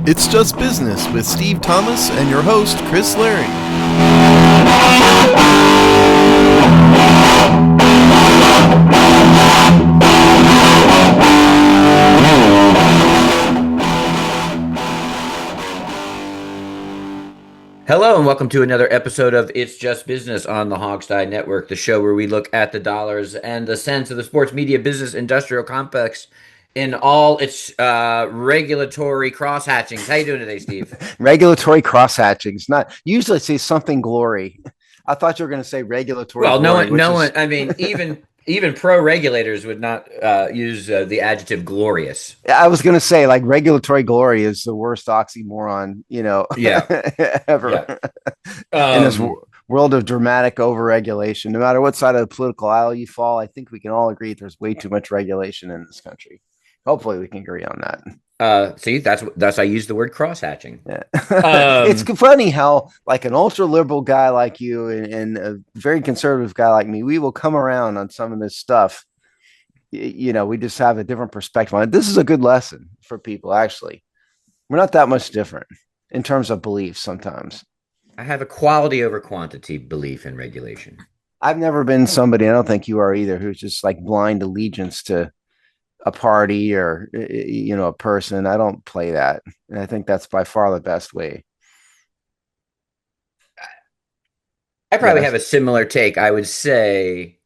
It's Just Business with Steve Thomas and your host, Chris Larry. Hello and welcome to another episode of It's Just Business on the Hogstye Network, the show where we look at the dollars and the cents of the sports media business industrial complex in all its regulatory crosshatchings. How you doing today, Steve? Regulatory crosshatchings. Not usually say something glory. I thought you were going to say regulatory Well, glory. no one. I mean, even pro regulators would not use the adjective glorious. I was going to say like regulatory glory is the worst oxymoron, Yeah, ever yeah. in this world of dramatic overregulation. No matter what side of the political aisle you fall, I think we can all agree there's way too much regulation in this country. Hopefully, we can agree on that. See, that's I use the word crosshatching. Yeah. It's funny how like an ultra liberal guy like you and a very conservative guy like me, we will come around on some of this stuff. We just have a different perspective on it. This is a good lesson for people. Actually, we're not that much different in terms of beliefs. Sometimes I have a quality over quantity belief in regulation. I've never been somebody, I don't think you are either, who's just like blind allegiance to a party or a person. I don't play that, and I think that's by far the best way. I probably have a similar take. I would say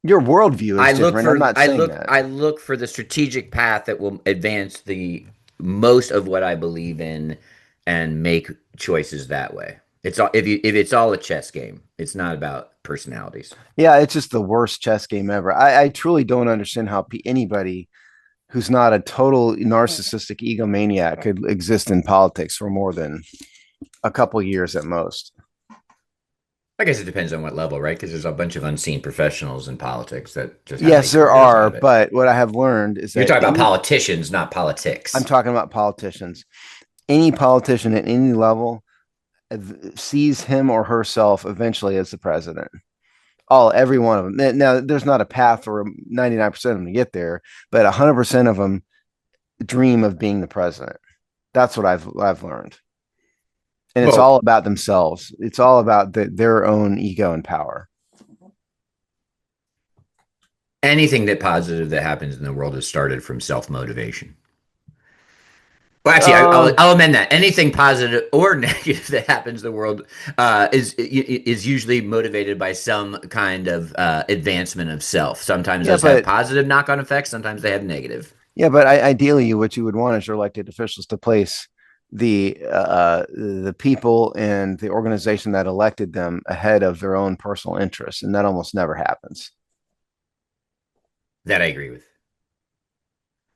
your worldview is different. I'm not saying that. I look for the strategic path that will advance the most of what I believe in and make choices that way. It's all if it's all a chess game. It's not about personalities. Yeah, it's just the worst chess game ever. I truly don't understand how anybody who's not a total narcissistic egomaniac could exist in politics for more than a couple years at most. I guess it depends on what level, right? Because there's a bunch of unseen professionals in politics that just yes, there are. But what I have learned is you're that talking about politicians, not politics. I'm talking about politicians. Any politician at any level sees him or herself eventually as the president. Every one of them. Now, there's not a path for 99% of them to get there, but 100% of them dream of being the president. That's what I've learned. And it's all about themselves. It's all about their own ego and power. Anything positive that happens in the world is started from self-motivation. Well, actually, I'll amend that. Anything positive or negative that happens in the world is usually motivated by some kind of advancement of self. Sometimes those have positive knock-on effects. Sometimes they have negative. Yeah, but ideally, what you would want is your elected officials to place the people and the organization that elected them ahead of their own personal interests, and that almost never happens. That I agree with.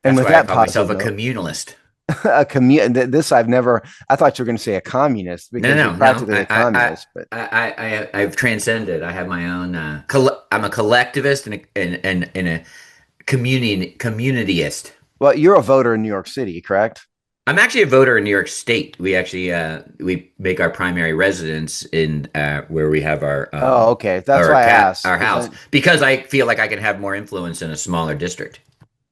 And That's with why that, I call myself a communalist. I thought you were going to say a communist because you're practically a communist. But I've transcended. I have my own. I'm a collectivist and a communityist. Well, you're a voter in New York City, correct? I'm actually a voter in New York State. We actually we make our primary residence in where we have our. Okay, that's why I asked our house because I feel like I can have more influence in a smaller district.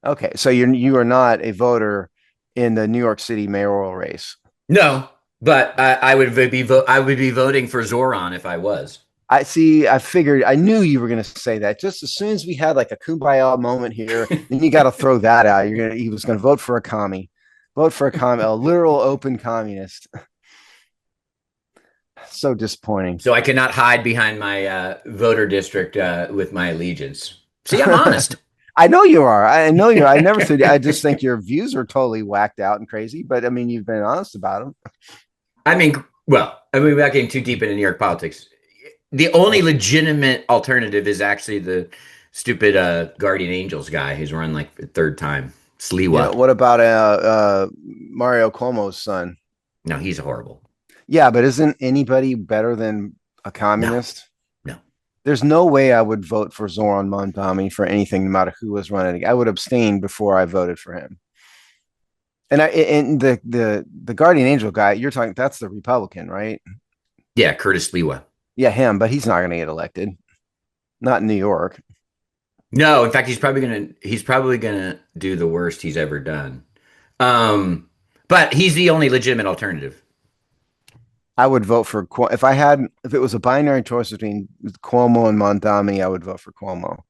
Okay, so you are not a voter in the New York City mayoral race. No, but I would be voting for Zoran if I was. I see. I figured. I knew you were going to say that. Just as soon as we had like a kumbaya moment here, then you got to throw that out. He was going to vote for a commie, a literal open communist. So disappointing. So I cannot hide behind my voter district with my allegiance. See, I'm honest. I know you are. I never said. I just think your views are totally whacked out and crazy. But I mean, you've been honest about them. I mean, without getting too deep into New York politics, the only legitimate alternative is actually the stupid Guardian Angels guy who's run like the third time. Sliwa. Yeah, what about Mario Cuomo's son? No, he's horrible. Yeah, but isn't anybody better than a communist? No. There's no way I would vote for Zoran Mondani for anything, no matter who was running. I would abstain before I voted for him. And the Guardian Angel guy, you're talking, that's the Republican, right? Yeah, Curtis Sliwa. Yeah, him, but he's not going to get elected. Not in New York. No, in fact, he's probably gonna do the worst he's ever done. But But he's the only legitimate alternative. I would vote for if it was a binary choice between Cuomo and Mondami, I would vote for Cuomo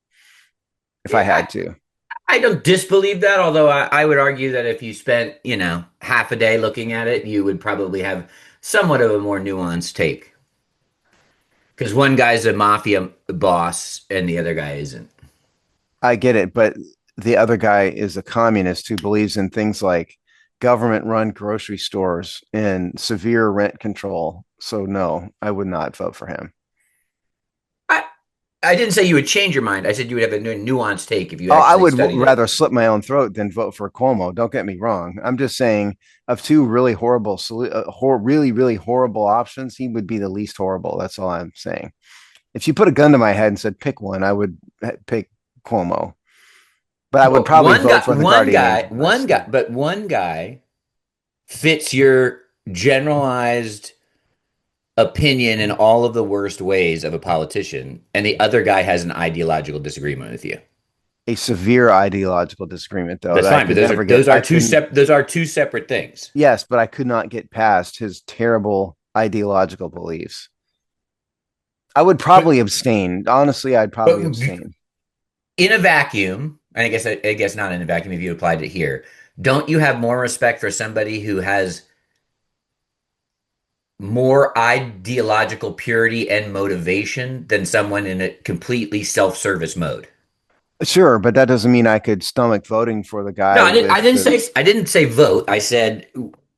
if I Yeah, had to. I don't disbelieve that, although I would argue that if you spent, half a day looking at it, you would probably have somewhat of a more nuanced take. Because one guy's a mafia boss and the other guy isn't. I get it, but the other guy is a communist who believes in things like government run grocery stores and severe rent control. So no, I would not vote for him. I, I didn't say you would change your mind. I said you would have a nuanced take if you Oh, I actually would studied it. rather slit my own throat than vote for Cuomo. Don't get me wrong. I'm just saying, of two really horrible, really horrible options, he would be the least horrible. That's all I'm saying. If you put a gun to my head and said pick one, I would pick Cuomo. But I would Well, probably vote for the guardian angel. but one guy fits your generalized opinion in all of the worst ways of a politician, and the other guy has an ideological disagreement with you. A severe ideological disagreement, though, That's that I fine, but could never get. I couldn't. those are two separate things. Yes, but I could not get past his terrible ideological beliefs. I would But probably abstain. Honestly, I'd but probably abstain. in a vacuum, and I guess not in a vacuum if you applied it here, don't you have more respect for somebody who has more ideological purity and motivation than someone in a completely self-service mode? Sure, but that doesn't mean I could stomach voting for the No, guy I didn't. with the I didn't say vote. I said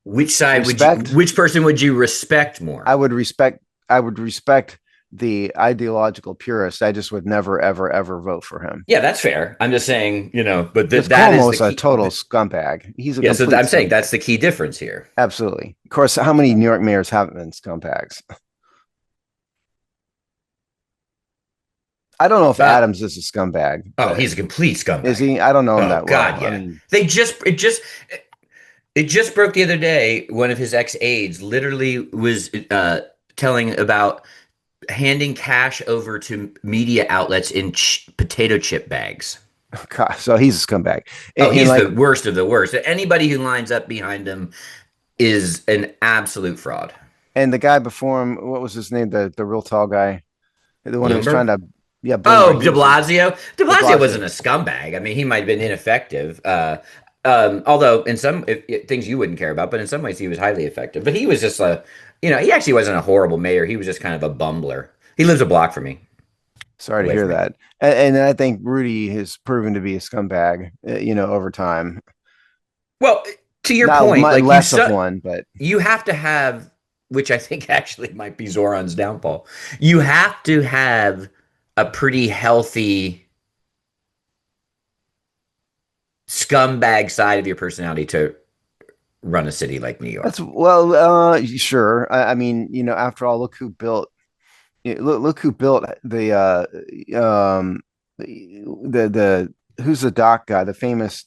respect. which person would you respect more? I would respect. I would respect the ideological purist. I just would never, ever, ever vote for him. Yeah, that's fair. I'm just saying, but Because that is the Cuomo's a key. total scumbag. He's a Yeah, so complete I'm saying that's scumbag. the key difference here. Absolutely. Of course, how many New York mayors haven't been scumbags? I don't know if Uh, Adams is a scumbag, oh, but he's a complete is scumbag. he? I don't know him Oh that well. God, I yeah. mean, It just broke the other day. One of his ex aides literally was telling about handing cash over to media outlets in potato chip bags. God, so he's a scumbag. Oh, And he's like, the worst of the worst. Anybody who lines up behind him is an absolute fraud. and the guy before him, what was his name? The real tall guy, the one who was trying Bloomberg? to, yeah, Bloomberg. Oh, He De was Blasio. De De Blasio wasn't Blasio. a scumbag. I mean, he might have been ineffective. Although in some things you wouldn't care about, but in some ways he was highly effective. But he was just he actually wasn't a horrible mayor. He was just kind of a bumbler. He lives a block from me, Sorry to away hear from me. that. And I think Rudy has proven to be a scumbag, over time. Well, to your Not point, much like less of one, but you have to have, which I think actually might be Zoran's downfall. You have to have a pretty healthy scumbag side of your personality to run a city like New that's York. well, sure. I mean, after all, look who built. Look who built the who's the doc guy, the famous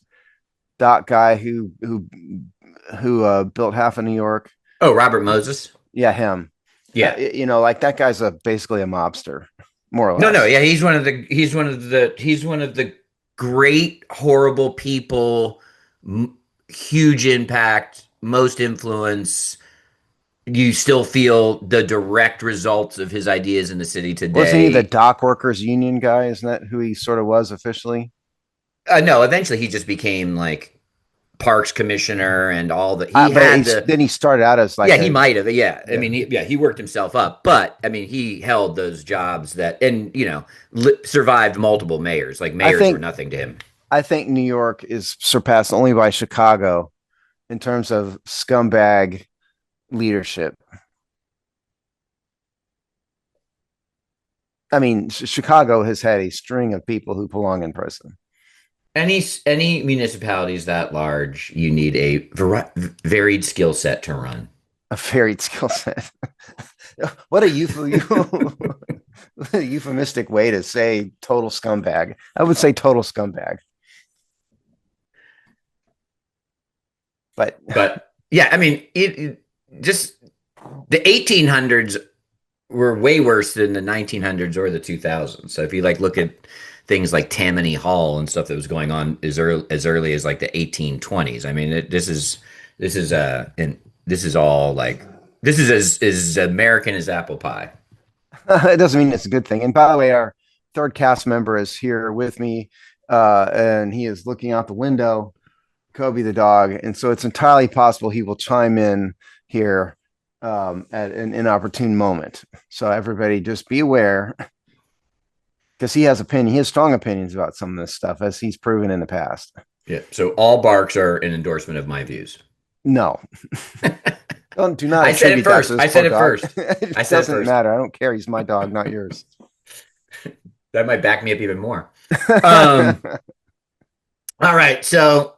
doc guy who built half of New York. Oh, Robert Moses. Yeah, him. Yeah. Like that guy's basically a mobster, more or No, no, less. yeah, he's one of the great horrible people, huge impact, most influence. You still feel the direct results of his ideas in the city Wasn't he the today. dock workers union guy? Isn't that who he sort of was officially? No, eventually he just became like parks commissioner and all that. He But had the then he started out as Yeah, like he a might have. Yeah, I yeah. mean, he worked himself up, but I mean, he held those jobs that, and survived multiple mayors. Like I mayors were think nothing to him. I think New York is surpassed only by Chicago in terms of scumbag leadership. I mean, Chicago has had a string of people who belong in prison. Any municipalities that large, you need a varied skill set to run. A varied skill set. What a euphemistic way to say total scumbag. I would say total scumbag. But But yeah, I mean, it just the 1800s were way worse than the 1900s or the 2000s. So if you look at things like Tammany Hall and stuff that was going on as early as like the 1820s, I mean, this is This is and this is all like this is as American as apple pie. It doesn't mean it's a good thing. And by the way, our third cast member is here with me, and he is looking out the window, Kobe the dog. And so it's entirely possible he will chime in here at an inopportune moment. So everybody just be aware because he has opinion. He has strong opinions about some of this stuff, as he's proven in the past. Yeah. So all barks are an endorsement of my views. No. Do not. I said it first. I said it first. It I said it doesn't first. matter. I don't care. He's my dog, not yours. That might back me up even more. All right. So,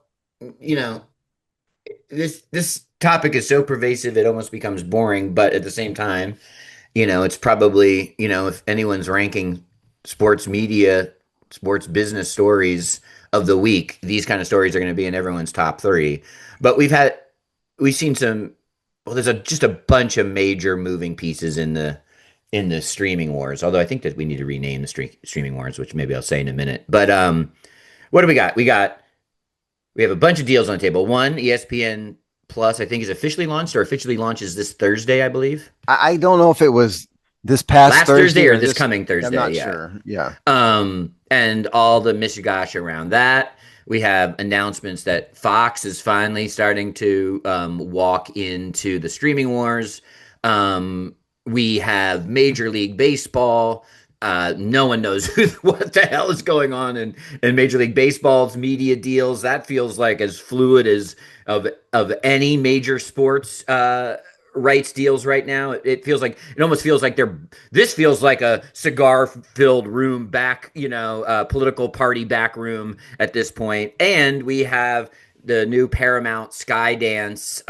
this topic is so pervasive it almost becomes boring, but at the same time, it's probably, if anyone's ranking sports media, sports business stories of the week, these kind of stories are going to be in everyone's top three. But we've seen some, well, there's just a bunch of major moving pieces in the streaming wars. Although I think that we need to rename the streaming wars, which maybe I'll say in a minute. But what do we got? We have a bunch of deals on the table. One, ESPN Plus, I think, is officially launched or officially launches this Thursday, I believe. I don't know if it was this past last Thursday or this coming Thursday. I'm not sure. Yeah. And all the mishigash around that. We have announcements that Fox is finally starting to walk into the streaming wars. We have Major League Baseball. No one knows what the hell is going on in Major League Baseball's media deals. That feels like as fluid as of any major sports rights deals right now. It almost feels like this feels like a cigar filled room back, political party back room at this point. And we have the new Paramount Skydance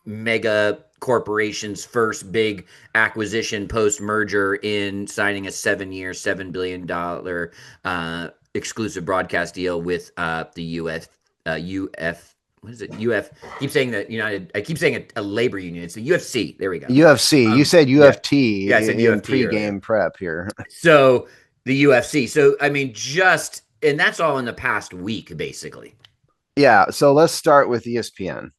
mega corporation's first big acquisition post merger in signing a 7-year, $7 billion exclusive broadcast deal with the what is it? I keep saying that United. I keep saying a labor union. It's the UFC. There we go. UFC. You said UFT. Yeah, I said in UFT pre-game prep here. So the UFC. So I mean, and that's all in the past week, basically. Yeah. So let's start with ESPN.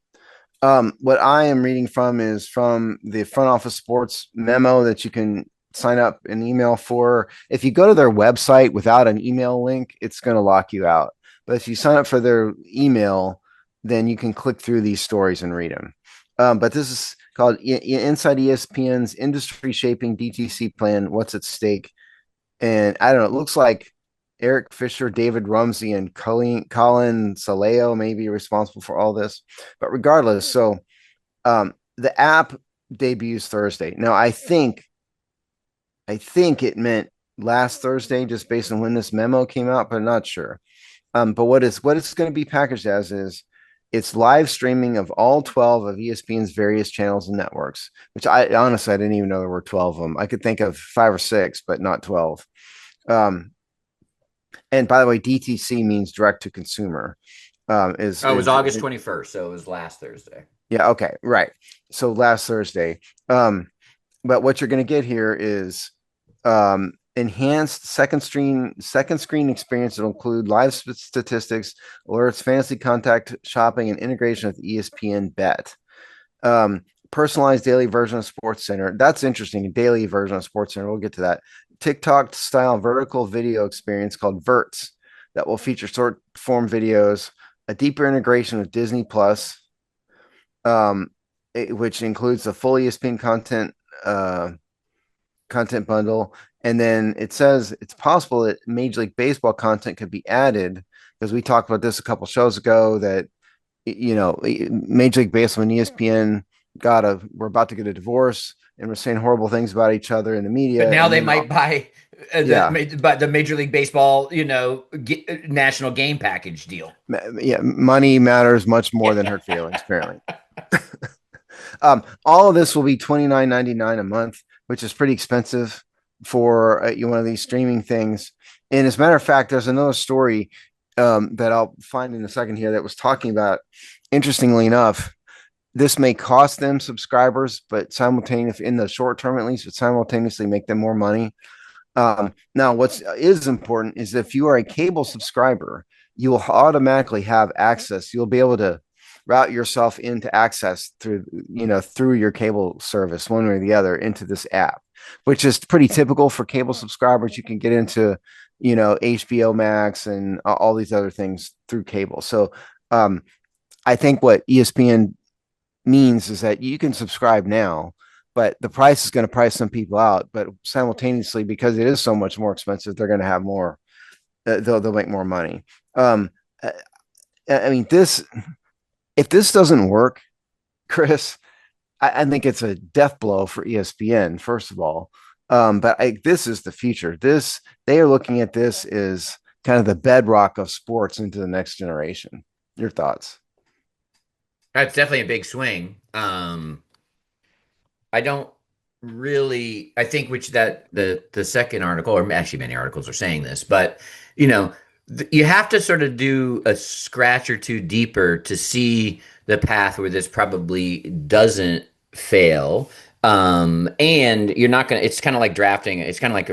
What I am reading from is from the front office sports memo that you can sign up an email for. If you go to their website without an email link, it's going to lock you out. But if you sign up for their email, then you can click through these stories and read them. But this is called Inside ESPN's Industry Shaping DTC Plan. What's at stake? And I don't know. It looks like Eric Fisher, David Rumsey, and Colin Saleo may be responsible for all this. But regardless, so the app debuts Thursday. Now, I think it meant last Thursday, just based on when this memo came out, but I'm not sure. But what it's going to be packaged as is it's live streaming of all 12 of ESPN's various channels and networks, which I didn't even know there were 12 of them. I could think of 5 or 6, but not 12. And by the way, DTC means direct to consumer. It was August 21st, so it was last Thursday. Yeah. Okay. Right. So last Thursday. But what you're going to get here is enhanced second screen experience that will include live statistics, alerts, fantasy contact shopping, and integration with ESPN Bet. Personalized daily version of Sports Center. That's interesting. A daily version of Sports Center. We'll get to that. TikTok style vertical video experience called Verts that will feature short form videos, a deeper integration with Disney Plus, which includes the full ESPN content bundle. And then it says it's possible that Major League Baseball content could be added, because we talked about this a couple shows ago that, Major League Baseball and ESPN we're about to get a divorce and we're saying horrible things about each other in the media. But now they might buy the Major League Baseball, national game package deal. Yeah. Money matters much more than hurt feelings, apparently. All of this will be $29.99 a month, which is pretty expensive for one of these streaming things. And as a matter of fact, there's another story that I'll find in a second here that was talking about, interestingly enough, this may cost them subscribers, but simultaneously, in the short term at least, but simultaneously make them more money. Now, what is important is if you are a cable subscriber, you will automatically have access. You'll be able to route yourself into access through, through your cable service, one way or the other, into this app, which is pretty typical for cable subscribers. You can get into, HBO Max and all these other things through cable. So um, I think what ESPN means is that you can subscribe now, but the price is going to price some people out. But simultaneously, because it is so much more expensive, they're going to have more. They'll make more money. Um, I mean, this if this doesn't work, Chris, I think it's a death blow for ESPN. First of all, this is the future. This they are looking at this as kind of the bedrock of sports into the next generation. Your thoughts? That's definitely a big swing. I don't really. I think which that the second article, or actually many articles are saying this, but you know, you have to sort of do a scratch or two deeper to see the path where this probably doesn't fail. And you're not gonna. It's kind of like drafting. It's kind of like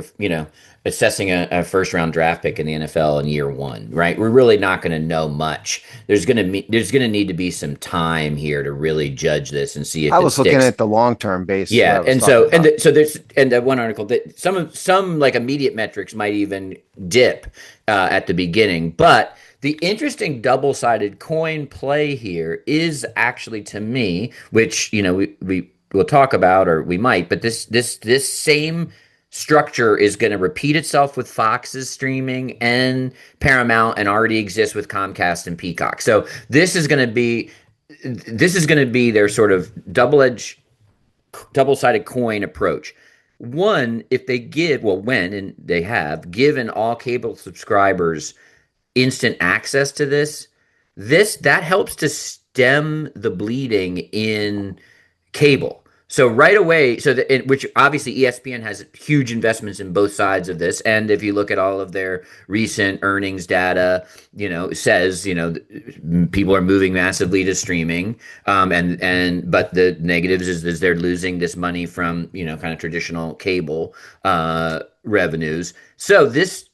assessing a first round draft pick in the NFL in year one, right? We're really not going to know much. There's gonna need to be some time here to really judge this and see I if it was looking sticks. at the long term basis. What I Yeah, was and talking so about. there's that one article that some like immediate metrics might even dip at the beginning, but the interesting double-sided coin play here is actually to me, which we will talk about or we might, but this same structure is going to repeat itself with Fox's streaming and Paramount and already exists with Comcast and Peacock. So this is going to be their sort of double-sided coin approach. One, if they give, well, when and they have given all cable subscribers instant access to this that helps to stem the bleeding in cable. So right away, which obviously ESPN has huge investments in both sides of this, and if you look at all of their recent earnings data, it says people are moving massively to streaming, and but the negatives is they're losing this money from kind of traditional cable revenues. So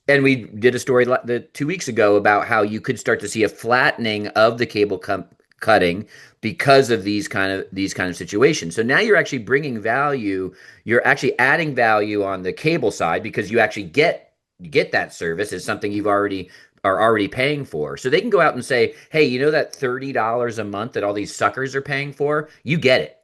and we did a story 2 weeks ago about how you could start to see a flattening of the cable cutting because of these kind of situations. So now you're actually bringing value. You're actually adding value on the cable side because you actually get that service as something you've already are already paying for. So they can go out and say, "Hey, you know that $30 a month that all these suckers are paying for? You get it."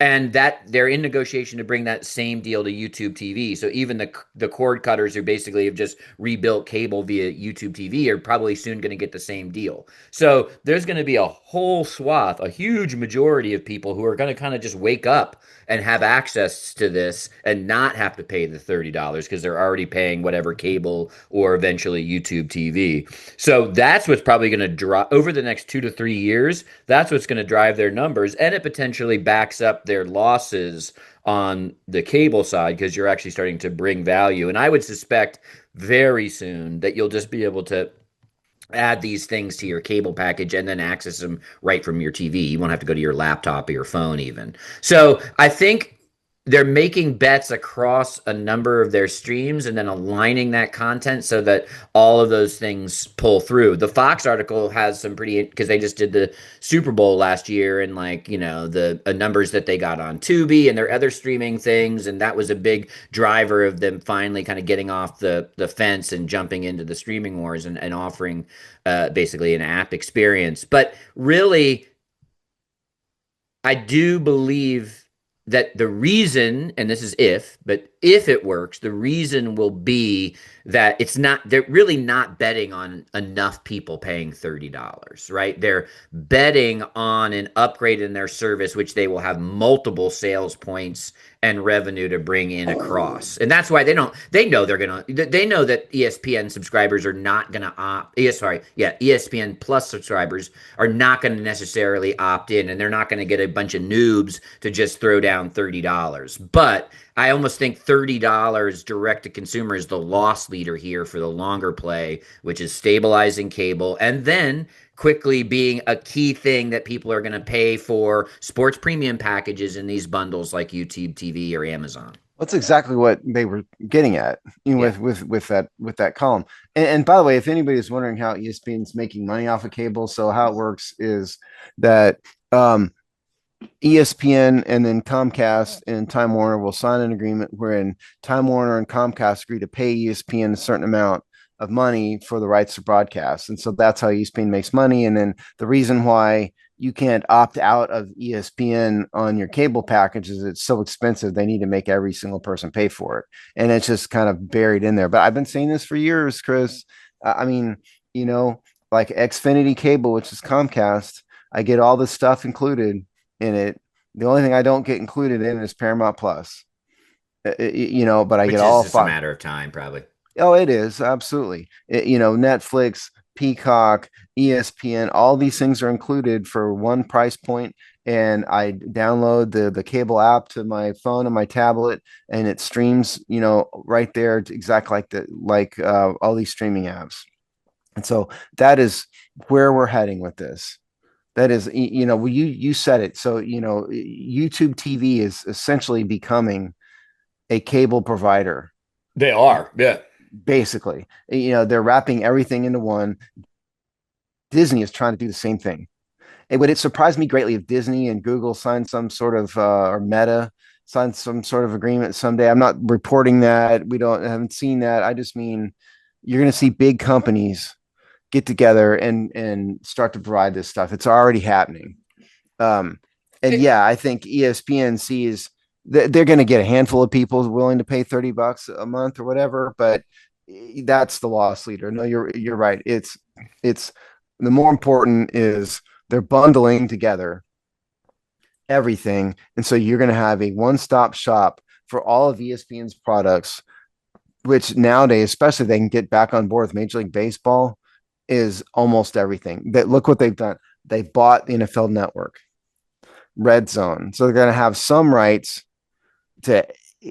And that they're in negotiation to bring that same deal to YouTube TV. So even the cord cutters who basically have just rebuilt cable via YouTube TV are probably soon going to get the same deal. So there's going to be a whole swath, a huge majority of people who are going to kind of just wake up and have access to this and not have to pay the $30 because they're already paying whatever cable or eventually YouTube TV. So that's what's probably going to drop over the next 2 to 3 years. That's what's going to drive their numbers, and it potentially backs up their losses on the cable side because you're actually starting to bring value. And I would suspect very soon that you'll just be able to add these things to your cable package and then access them right from your TV. You won't have to go to your laptop or your phone even. So I think they're making bets across a number of their streams and then aligning that content so that all of those things pull through. The Fox article has some pretty because they just did the Super Bowl last year and the numbers that they got on Tubi and their other streaming things, and that was a big driver of them finally kind of getting off the fence and jumping into the streaming wars and offering basically an app experience. But really, I do believe that the reason, and this is but if it works, the reason will be that they're really not betting on enough people paying $30, right? They're betting on an upgrade in their service, which they will have multiple sales points and revenue to bring in across. And that's why they know that ESPN subscribers are not going to ESPN Plus subscribers are not going to necessarily opt in, and they're not going to get a bunch of noobs to just throw down $30. But I almost think $30 direct to consumer is the loss leader here for the longer play, which is stabilizing cable and then quickly being a key thing that people are going to pay for sports premium packages in these bundles like YouTube TV or Amazon. That's exactly what they were getting at, Yeah. with that column. And by the way, if anybody's wondering how ESPN's making money off of cable, so how it works is that ESPN and then Comcast and Time Warner will sign an agreement wherein Time Warner and Comcast agree to pay ESPN a certain amount of money for the rights to broadcast. And so that's how ESPN makes money. And then the reason why you can't opt out of ESPN on your cable package is it's so expensive. They need to make every single person pay for it. And it's just kind of buried in there. But I've been saying this for years, Chris. I mean, you know, like Xfinity Cable, which is Comcast, I get all this stuff included in it. The only thing I don't get included in is Paramount Plus. But I get Which is all just a five. matter of time, probably. Oh, it is absolutely. Netflix, Peacock, ESPN, all these things are included for one price point, and I download the cable app to my phone and my tablet, and it streams, right there, exactly like all these streaming apps. And so that is where we're heading with this. That is, you said it. So, YouTube TV is essentially becoming a cable provider, They are. Yeah. basically. They're wrapping everything into one. Disney is trying to do the same thing. Would it surprise me greatly if Disney and Google signed some sort of, or Meta signed some sort of agreement someday? I'm not reporting that. Haven't seen that. I just mean you're going to see big companies get together and start to provide this stuff. It's already happening. Um, and yeah, I think ESPN sees they're going to get a handful of people willing to pay $30 a month or whatever, but that's the loss leader. No, you're right. It's the more important is they're bundling together everything, and so you're going to have a one-stop shop for all of ESPN's products, which nowadays, especially they can get back on board with Major League Baseball, is almost everything. That look what they've done. They bought the NFL Network, Red Zone, so they're going to have some rights to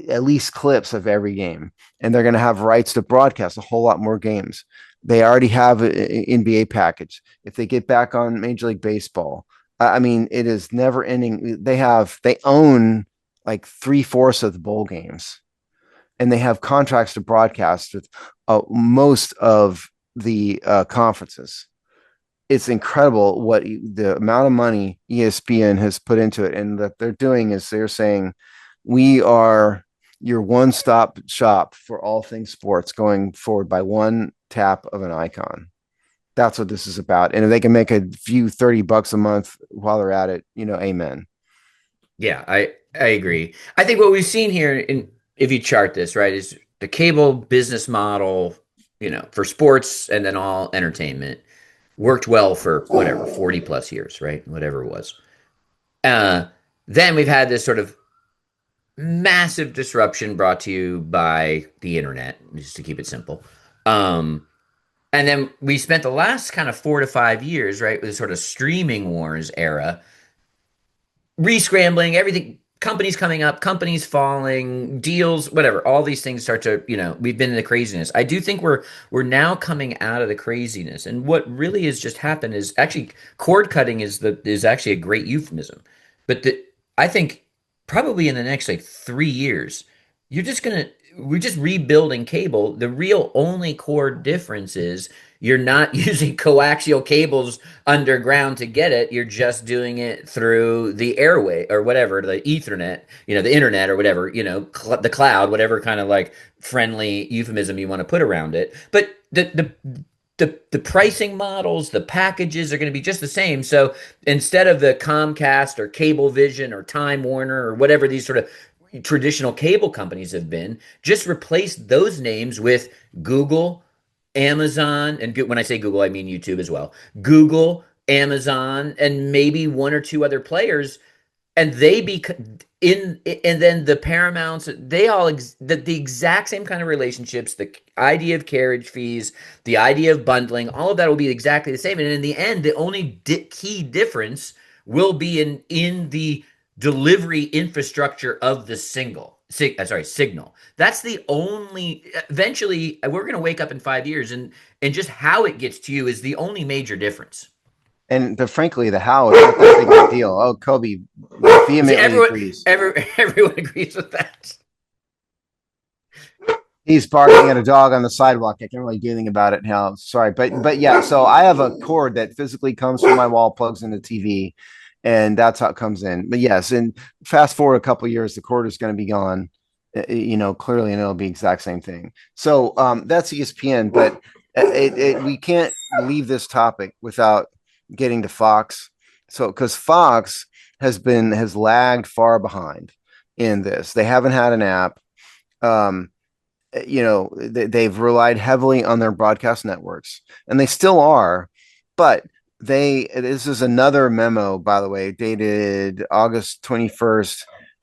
at least clips of every game, and they're going to have rights to broadcast a whole lot more games. They already have an NBA package. If they get back on Major League Baseball, I mean, it is never ending. They own like 3/4 of the bowl games, and they have contracts to broadcast with most of the conferences. It's incredible what the amount of money ESPN has put into it, and that they're doing is they're saying we are your one-stop shop for all things sports going forward by one tap of an icon. That's what this is about. And if they can make a few $30 a month while they're at it, amen. Yeah, I agree. I think what we've seen here, in if you chart this right, is the cable business model, for sports and then all entertainment worked well for whatever 40 plus years, right? Whatever it was. Uh, then we've had this sort of massive disruption brought to you by the internet, just to keep it simple. Um, and then we spent the last kind of 4 to 5 years, right, with this sort of streaming wars era, re-scrambling everything, companies coming up, companies falling, deals, whatever, all these things start to, we've been in the craziness. I do think we're now coming out of the craziness, and what really has just happened is actually cord cutting is actually a great euphemism. But I think probably in the next like 3 years, you're just gonna we're just rebuilding cable. The real only core difference is you're not using coaxial cables underground to get it. You're just doing it through the airway or whatever, the Ethernet, the internet or whatever, the cloud, whatever kind of like friendly euphemism you want to put around it. But the pricing models, the packages are going to be just the same. So instead of the Comcast or Cablevision or Time Warner or whatever these sort of traditional cable companies have been, just replace those names with Google, Amazon, and when I say Google, I mean YouTube as well. Google, Amazon, and maybe one or two other players, and they be in, and then the Paramounts, they all the exact same kind of relationships. The idea of carriage fees, the idea of bundling, all of that will be exactly the same. And in the end, the only key difference will be in the delivery infrastructure of the signal. That's the only. Eventually, we're going to wake up in 5 years, and just how it gets to you is the only major difference. And frankly, the how is not that big of a deal. Oh, Kobe See, vehemently agrees. everyone agrees with that. He's barking at a dog on the sidewalk. I can't really do anything about it now. Sorry, but yeah. So I have a cord that physically comes from my wall, plugs into the TV, and that's how it comes in. But yes, and fast forward a couple of years, the cord is going to be gone. Clearly, and it'll be exact same thing. So that's ESPN, but we can't leave this topic without getting to Fox. So because Fox has lagged far behind in this, they haven't had an app. Um, they've relied heavily on their broadcast networks, and they still are, but this is another memo, by the way, dated August 21st.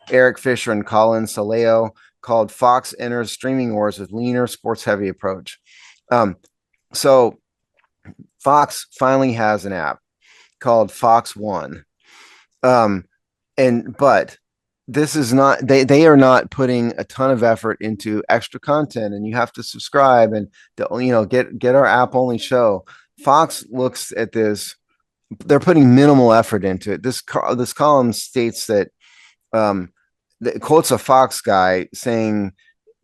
Eric Fisher and Colin Saleo, called Fox Enters Streaming Wars with Leaner Sports Heavy Approach. So Fox finally has an app called Fox One. But this is not, they are not putting a ton of effort into extra content, and you have to subscribe and get our app only show. Fox looks at this, they're putting minimal effort into it. This column states that it quotes a Fox guy saying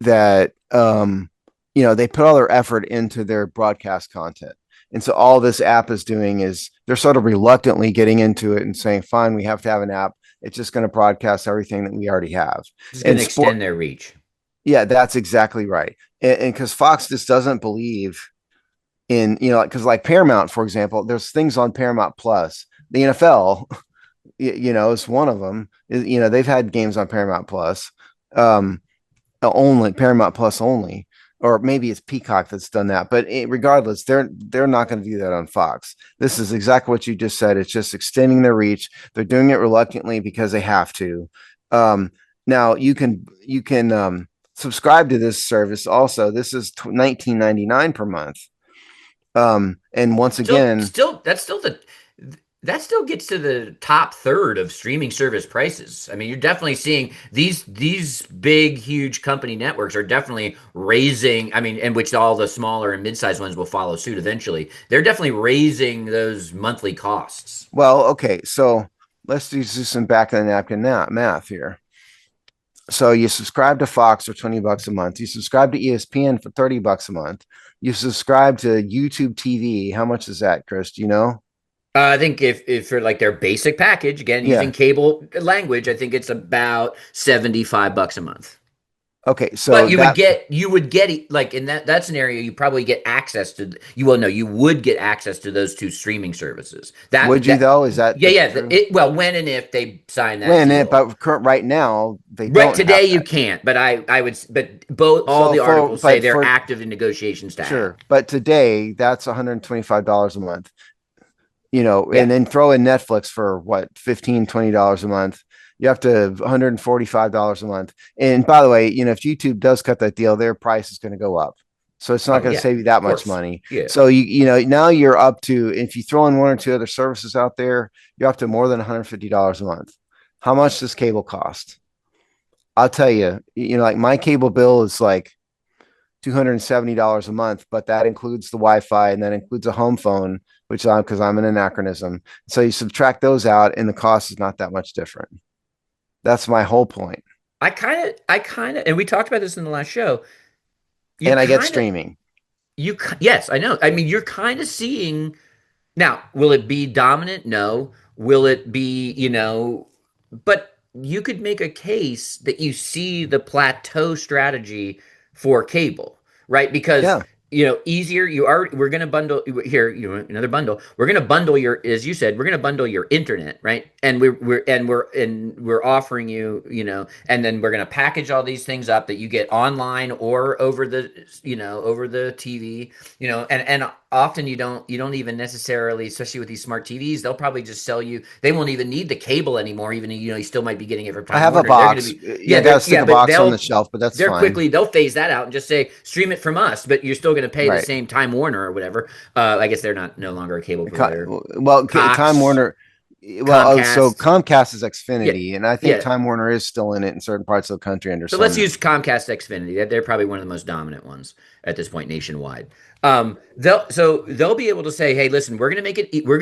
that they put all their effort into their broadcast content. And so all this app is doing is they're sort of reluctantly getting into it and saying, fine, we have to have an app. It's just going to broadcast everything that we already have. It's going to extend their reach. Yeah, that's exactly right. And because Fox just doesn't believe in, because like Paramount, for example, there's things on Paramount Plus. The NFL, is one of them. They've had games on Paramount Plus, only Paramount Plus only, or maybe it's Peacock that's done that. But regardless, they're not going to do that on Fox. This is exactly what you just said. It's just extending their reach. They're doing it reluctantly because they have to. Now you can subscribe to this service. Also, this is $19.99 per month. And once again, that still gets to the top third of streaming service prices. I mean, you're definitely seeing these big, huge company networks are definitely raising. I mean, and which all the smaller and mid-sized ones will follow suit eventually. They're definitely raising those monthly costs. Well, okay, so let's do some back of the napkin math here. So you subscribe to Fox for $20 a month. You subscribe to ESPN for $30 a month. You subscribe to YouTube TV. How much is that, Chris? Do you know? I think if for like their basic package, again, using cable language, I think it's about $75 a month. Okay, so but you would get like in that scenario, you probably get access to you would get access to those two streaming services. Would you though? Is that well, when and if they sign that deal. But right now they don't. Today you can't. But I would. But both all the articles say they're active in negotiations to sure. But today that's $125 a month. And then throw in Netflix for what, $15-$20 a month. You have to $145 a month. And by the way, if YouTube does cut that deal, their price is going to go up. So it's not going to save you that much money. Yeah. So now you're up to, if you throw in one or two other services out there, you're up to more than $150 a month. How much does cable cost? I'll tell you, like my cable bill is like $270 a month, but that includes the Wi-Fi and that includes a home phone, which because I'm an anachronism. So you subtract those out and the cost is not that much different. That's my whole point. I kind of, and we talked about this in the last show. I get streaming. Yes, I know. I mean, you're kind of seeing now. Will it be dominant? No. Will it be? But you could make a case that you see the plateau strategy for cable, right? Because easier. We're going to bundle here. Another bundle. We're going to bundle as you said, we're going to bundle your internet, right? And we're offering you, and then we're going to package all these things up that you get online or over the TV, and often you don't even necessarily, especially with these smart TVs, they'll probably just sell you. They won't even need the cable anymore. Even you still might be getting it from Time I have Warner. A box. Gotta stick a box on the shelf, but that's fine. They'll phase that out and just say stream it from us, but you're still going to pay the same Time Warner or whatever. I guess they're no longer a cable provider. Cox, Time Warner. Well, Comcast. So Comcast is Xfinity, and I think Time Warner is still in it in certain parts of the country. So let's use Comcast Xfinity. They're probably one of the most dominant ones at this point nationwide. They'll be able to say, hey, listen, we're gonna make it. We're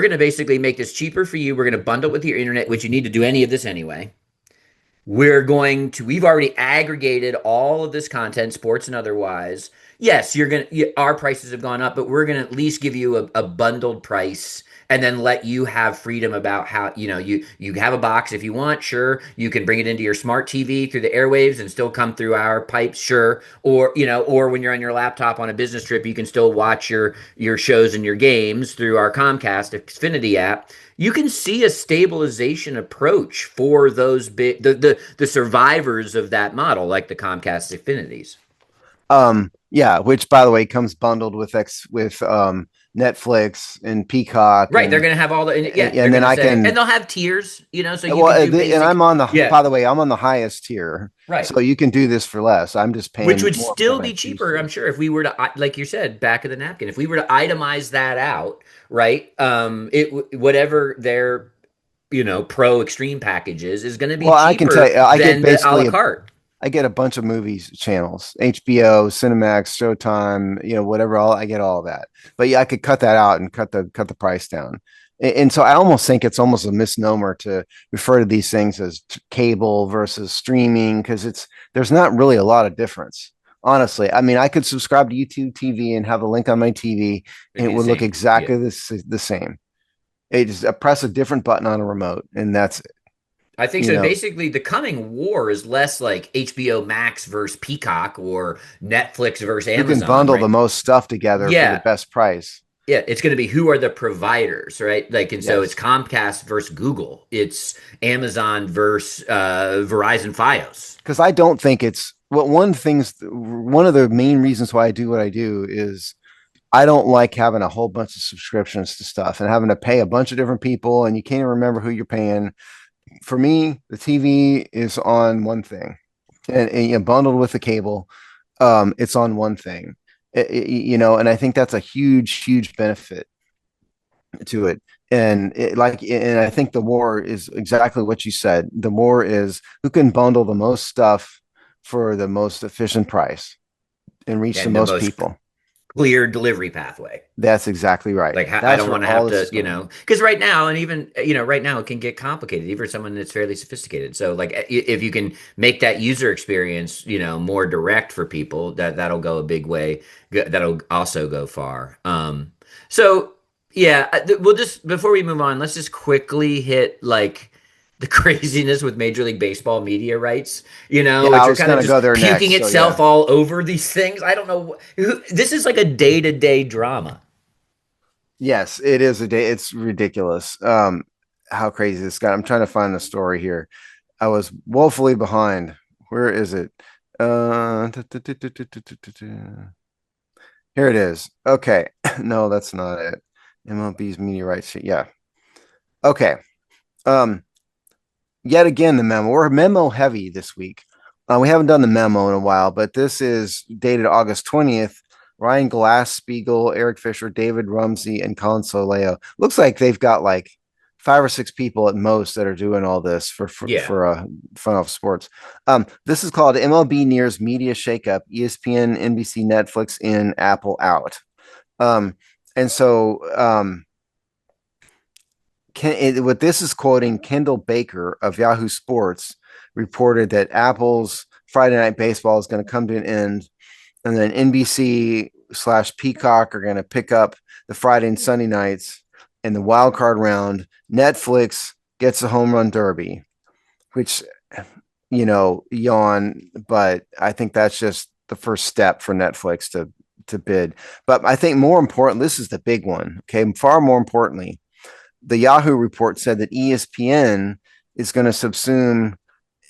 gonna basically make this cheaper for you. We're gonna bundle it with your internet, which you need to do any of this anyway. we've already aggregated all of this content, sports and otherwise. Yes, our prices have gone up, but we're gonna at least give you a bundled price and then let you have freedom about how, you have a box if you want, sure. You can bring it into your smart TV through the airwaves and still come through our pipes, sure. Or when you're on your laptop on a business trip, you can still watch your shows and your games through our Comcast Xfinity app. You can see a stabilization approach for those the survivors of that model, like the Comcast Affinities. Yeah, which by the way comes bundled with Netflix and Peacock, Right, they're going to have all the they're and going then to I say, can. and they'll have tiers, so you Well, can do and basic. I'm on the. Yeah, By the way, I'm on the highest tier, right. so you can do this for less. I'm just Which paying would more still when I be choose cheaper, to. I'm sure, if we were to, like you said, back of the napkin. If we were to itemize that out, right? Whatever their pro extreme package is going to be Well, I can tell cheaper you, I get than the a la basically carte. I get a bunch of movies channels, HBO, Cinemax, Showtime, whatever. I get all of that. But yeah, I could cut that out and cut the price down. And so I almost think it's almost a misnomer to refer to these things as cable versus streaming, because there's not really a lot of difference. Honestly, I mean, I could subscribe to YouTube TV and have a link on my TV, It'd and it be the would look same. Yeah. exactly the same. It just press a different button on a remote, and that's it. I think You so. know, Basically, the coming war is less like HBO Max versus Peacock or Netflix versus who can Amazon, bundle the right? most stuff together for the Yeah. best price? Yeah, it's going to be who are the providers, right? Like, and so it's Yes, Comcast versus Google. It's Amazon versus Verizon FiOS. because I don't think it's what one of the main reasons why I do what I do is I don't like having a whole bunch of subscriptions to stuff and having to pay a bunch of different people and you can't even remember who you're paying. For me, the TV is on one thing, and bundled with the cable, it's on one thing. And I think that's a huge benefit to it. And I think the war is exactly what you said. The war is who can bundle the most stuff for the most efficient price and reach the And the most most people. clear delivery pathway. That's exactly right. Like, I That's don't where want to all have this to, is going. because right now, and even, right now it can get complicated, even for someone that's fairly sophisticated. So, like, if you can make that user experience, more direct for people, that'll go a big way. That'll also go far. So yeah, we'll just, before we move on, let's just quickly hit like the craziness with Major League Baseball media rights, Yeah, which I are was kind of going to just go there puking next. So itself yeah, all over these things. I don't know. This is like a day-to-day drama. yes, it is a day. It's ridiculous. How crazy this got. I'm trying to find the story here. I was woefully behind. Where is it? Here it is. Okay. No, that's not it. MLB's media rights. Yeah. Okay. Um, Yet again, the memo. We're memo heavy this week. We haven't done the memo in a while, but this is dated August 20th. Ryan Glass-Spiegel, Eric Fisher, David Rumsey, and Colin Soleo. Looks like they've got like 5 or 6 people at most that are doing all this for Yeah. Front Office Sports. This is called MLB Nears Media Shakeup. ESPN, NBC, Netflix in, Apple out. And so what this is quoting Kendall Baker of Yahoo Sports reported that Apple's Friday Night Baseball is going to come to an end, and then NBC/Peacock are going to pick up the Friday and Sunday nights in the wild card round. Netflix gets a home run derby, which yawn, but I think that's just the first step for Netflix to bid. But I think more important, this is the big one. Okay, far more importantly, the Yahoo report said that ESPN is going to subsume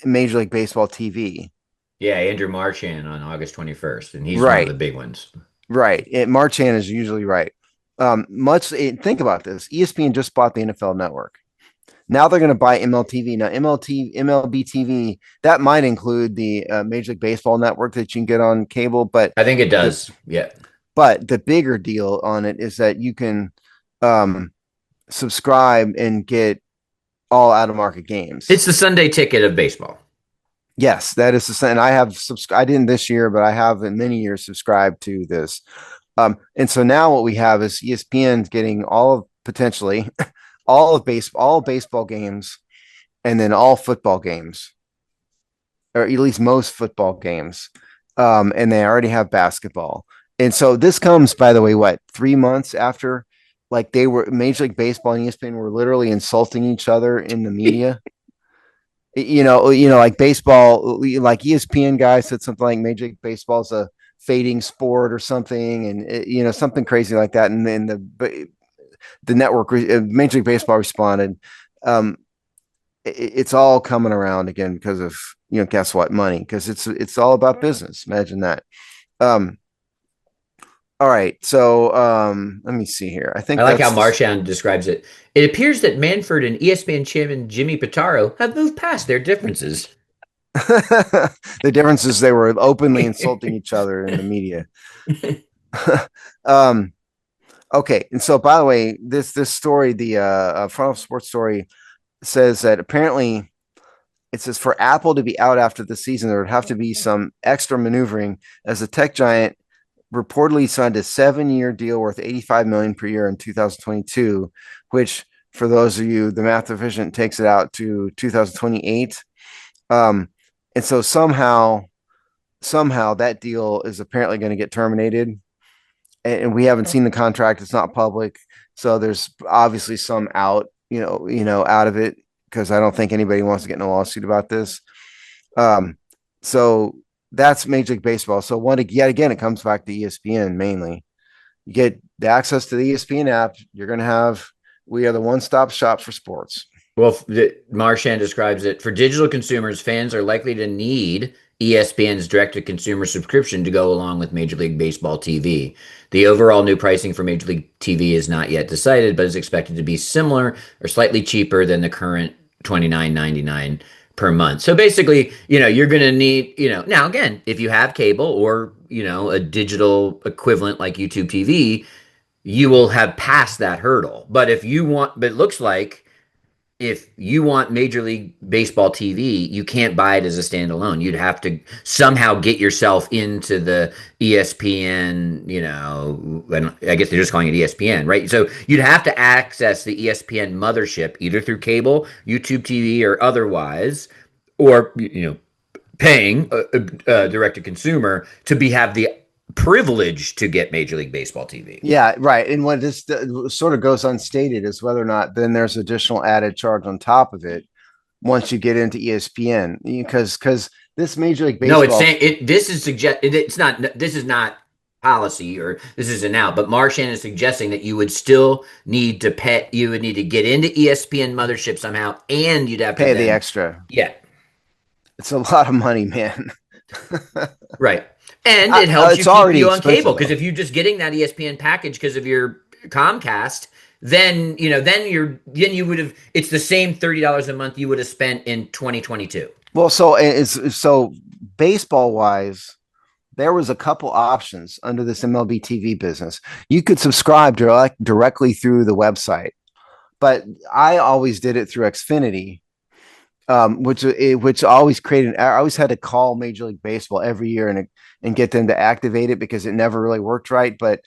Major League Baseball TV. Yeah, Andrew Marchand on August 21st, and he's one of the Right, big ones. right. Marchand is usually right. Think about this. ESPN just bought the NFL Network. Now they're going to buy MLTV. Now MLB TV, that might include the Major League Baseball Network that you can get on cable, but I think it does. Yeah. but the bigger deal on it is that you can subscribe and get all out of market games. It's the Sunday ticket of baseball. Yes, that is the same. And I have I didn't this year, but I have in many years subscribed to this. And so now what we have is ESPN getting potentially all baseball games, and then all football games or at least most football games, and they already have basketball. And so this comes, by the way, what, 3 months after, like they were Major League Baseball and ESPN were literally insulting each other in the media. Like baseball, like ESPN guy said something like Major League Baseball is a fading sport or something, and something crazy like that. And then the network, Major League Baseball responded, um, it's all coming around again because of guess what, money, because it's all about business. Imagine that. Um, all right, so let me see here. I I think like how that's the Marchand describes it. It appears that Manfred and ESPN chairman Jimmy Pitaro have moved past their differences. the difference is they were openly insulting each other in the media. um, okay, and so by the way, this story, the front of sports story, says that apparently it says for Apple to be out after the season, there would have to be some extra maneuvering as the tech giant reportedly signed a 7-year deal worth 85 million per year in 2022, which for those of you, the math efficient takes it out to 2028. And so somehow that deal is apparently going to get terminated. And we haven't seen the contract. It's not public. So there's obviously some out of it, because I don't think anybody wants to get in a lawsuit about this. So that's Major League Baseball. So yet again, it comes back to ESPN mainly. You get the access to the ESPN app. We are the one-stop shop for sports. Well, Marchand describes it for digital consumers, fans are likely to need ESPN's direct to consumer subscription to go along with Major League Baseball TV. The overall new pricing for Major League TV is not yet decided, but is expected to be similar or slightly cheaper than the current $29.99 per month. So basically, you're going to need, now again, if you have cable or, a digital equivalent like YouTube TV, you will have passed that hurdle. But it looks like if you want Major League Baseball TV, you can't buy it as a standalone. You'd have to somehow get yourself into the ESPN, I guess they're just calling it ESPN, right? So you'd have to access the ESPN mothership either through cable, YouTube TV, or otherwise, or, paying direct to consumer to have the privilege to get Major League Baseball TV. Yeah, right. And what this sort of goes unstated is whether or not then there's additional added charge on top of it once you get into ESPN, because this Major League No, it's Baseball. saying it. This is suggest. It's not. This is not policy, or this isn't out. But Marchand is suggesting that you would still need to pay. You would need to get into ESPN mothership somehow, and you'd have to pay the then, extra. Yeah, It's a lot of money, man. right. And it helps It's you keep already you on cable, expensive, because if you're just getting that ESPN package because of your Comcast, then you would have. It's the same $30 a month you would have spent in 2022. Well, so baseball wise, there was a couple options under this MLB TV business. You could subscribe directly through the website, but I always did it through Xfinity, which always created. I always had to call Major League Baseball every year and get them to activate it because it never really worked right. But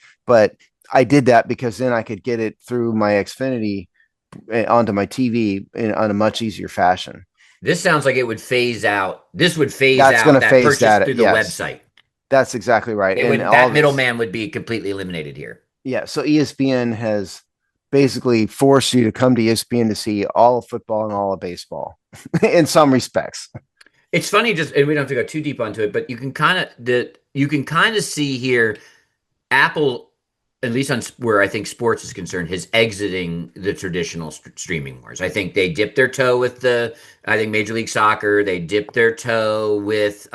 I did that because then I could get it through my Xfinity onto my TV on a much easier fashion. This sounds like it would phase out. This would phase That's out going to that phase purchase that. through the Yes, website. that's exactly right. It And would, all that this, middleman would be completely eliminated here. yeah. So ESPN has basically forced you to come to ESPN to see all of football and all of baseball in some respects. It's funny, and we don't have to go too deep onto it, but you can kind of see here Apple, at least on where I think sports is concerned, is exiting the traditional streaming wars. I think they dipped their toe with I think Major League Soccer. They dipped their toe with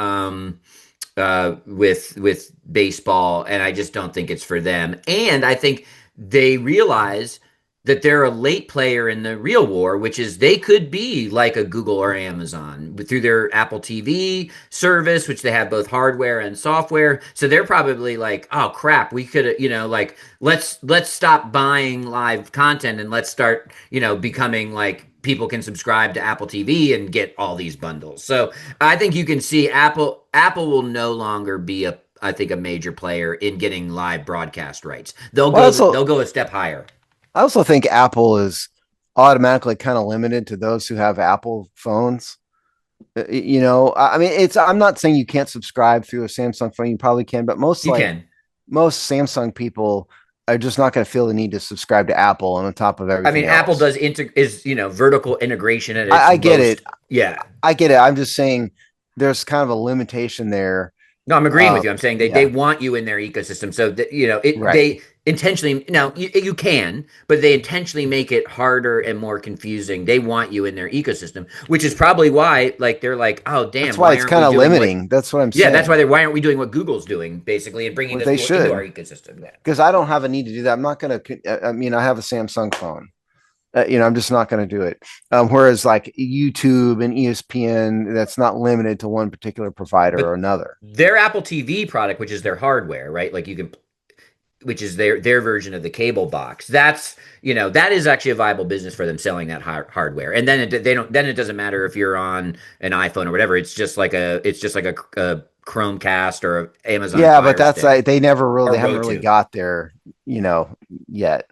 baseball, and I just don't think it's for them. And I think they realize that they're a late player in the real war, which is they could be like a Google or Amazon through their Apple TV service, which they have both hardware and software. So they're probably like, oh crap, we could, like let's stop buying live content and let's start, becoming like people can subscribe to Apple TV and get all these bundles. So I think you can see Apple will no longer be I think a major player in getting live broadcast rights. They'll go a step higher. I also think Apple is automatically kind of limited to those who have Apple phones. I mean, I'm not saying you can't subscribe through a Samsung phone. You probably can, but You can. most Samsung people are just not going to feel the need to subscribe to Apple on the top of I mean, everything Apple else. does is vertical integration at its I get it. most. Yeah. I get it. I'm just saying there's kind of a limitation there. No, I'm agreeing with you. I'm saying they Yeah, want you in their ecosystem, so that right. they intentionally now you can, but they intentionally make it harder and more confusing. They want you in their ecosystem, which is probably why like they're like, oh That's damn, why why it's aren't kind we of doing what? limiting. That's what I'm Yeah, that's saying. why aren't we doing what Google's doing basically and bringing What this they more into our should, ecosystem? Yeah. because I don't have a need to do that. I'm not going to. I mean, I have a Samsung phone. I'm just not going to do it. Whereas like YouTube and ESPN, that's not limited to one particular provider or But another. their Apple TV product, which is their hardware, right? Like you can which is their version of the cable box. That's that is actually a viable business for them selling that hardware. And then they don't. Then it doesn't matter if you're on an iPhone or whatever. It's just like a Chromecast or a Amazon Yeah, but Fire that's Stick like they or haven't really Roku. got there, you know, yet.